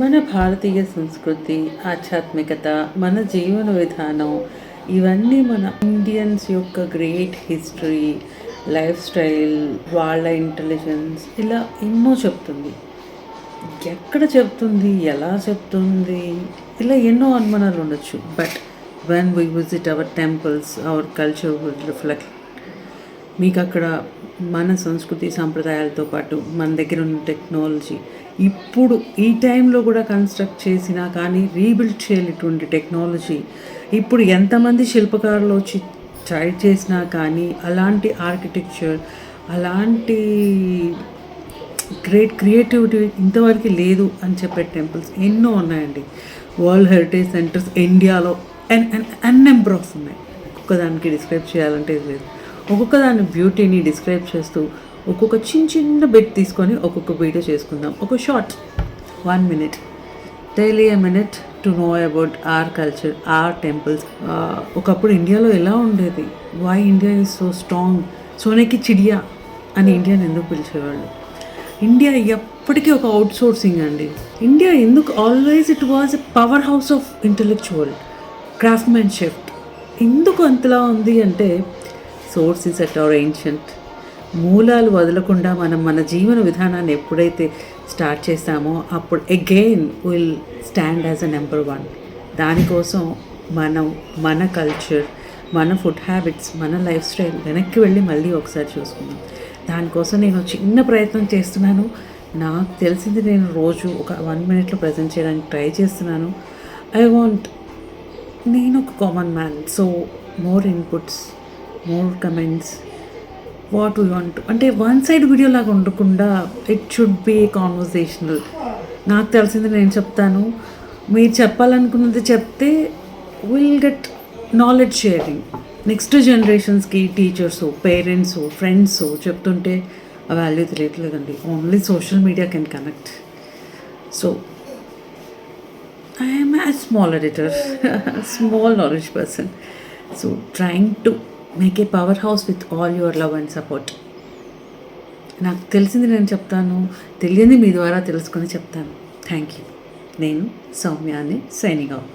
మన భారతీయ సంస్కృతి, ఆధ్యాత్మికత, మన జీవన విధానం ఇవన్నీ మన ఇండియన్స్ యొక్క గ్రేట్ హిస్టరీ, లైఫ్ స్టైల్, వాళ్ళ ఇంటెలిజెన్స్ ఇలా ఎన్నో చెప్తుంది. ఎక్కడ చెప్తుంది, ఎలా చెప్తుంది, ఇలా ఎన్నో అనుమానాలు ఉండొచ్చు. But when we visit our temples, our culture will reflect. మీకు అక్కడ మన సంస్కృతి సాంప్రదాయాలతో పాటు మన దగ్గర ఉన్న టెక్నాలజీ ఇప్పుడు ఈ టైంలో కూడా కన్స్ట్రక్ట్ చేసినా కానీ రీబిల్డ్ చేయలేటువంటి టెక్నాలజీ ఇప్పుడు ఎంతమంది శిల్పకారులు వచ్చి ట్రై చేసినా కానీ అలాంటి ఆర్కిటెక్చర్, అలాంటి గ్రేట్ క్రియేటివిటీ ఇంతవరకు లేదు అని చెప్పే టెంపుల్స్ ఎన్నో ఉన్నాయండి. వరల్డ్ హెరిటేజ్ సెంటర్స్ ఇండియాలో నెంబర్ ఆఫ్ ఉన్నాయి. ఒక్కొక్కదానికి డిస్క్రైబ్ చేయాలంటే లేదు. ఒక్కొక్క దాని బ్యూటీని డిస్క్రైబ్ చేస్తూ ఒక్కొక్క చిన్న బిట్ తీసుకొని ఒక్కొక్క వీడియో చేసుకుందాం. ఒక short 1 minute, daily a minute to know about our culture, our temples. ఒకప్పుడు ఇండియాలో ఎలా ఉండేది, why India is so strong, సోనేకి చిడియా అని ఇండియాని ఎందుకు పిలిచేవాళ్ళు, ఇండియా ఎప్పటికీ ఒక అవుట్ సోర్సింగ్ అండి. ఇండియా ఎందుకు always it was a powerhouse of intellectual craftsmanship ఎందుకు అంతలా ఉంది అంటే సోర్సెస్ అట్ అవర్ ఏన్షియంట్. మూలాలు వదలకుండా మనం మన జీవన విధానాన్ని ఎప్పుడైతే స్టార్ట్ చేస్తామో అప్పుడు again will stand as a number 1. దానికోసం మనం మన కల్చర్, మన ఫుడ్ హ్యాబిట్స్, మన లైఫ్ స్టైల్ వెనక్కి వెళ్ళి మళ్ళీ ఒకసారి చూసుకుందాం. దానికోసం నేను చిన్న ప్రయత్నం చేస్తున్నాను. నాకు తెలిసింది నేను రోజు ఒక 1 minute ప్రజెంట్ చేయడానికి ట్రై చేస్తున్నాను. నేను ఒక common man, so more inputs, more comments, what we want అంటే వన్ సైడ్ వీడియో లాగా ఉండకుండా ఇట్ షుడ్ బి కాన్వర్సేషనల్. నాకు తెలిసింది నేను చెప్తాను, మీరు చెప్పాలనుకున్నది చెప్తే will get knowledge sharing. Next జనరేషన్స్కి టీచర్స్, పేరెంట్స్, ఫ్రెండ్స్ చెప్తుంటే ఆ వాల్యూ తెలియట్లేదండి. Only social media can connect. So I am a small editor, a small knowledge person. So trying to make a powerhouse with all your love and support. నాకు తెలిసింది నేను చెప్తాను, తెలియంది మీ ద్వారా తెలుసుకొని చెప్తాను. Thank you. నేను సౌమ్యాని, సైనింగ్ ఆఫ్.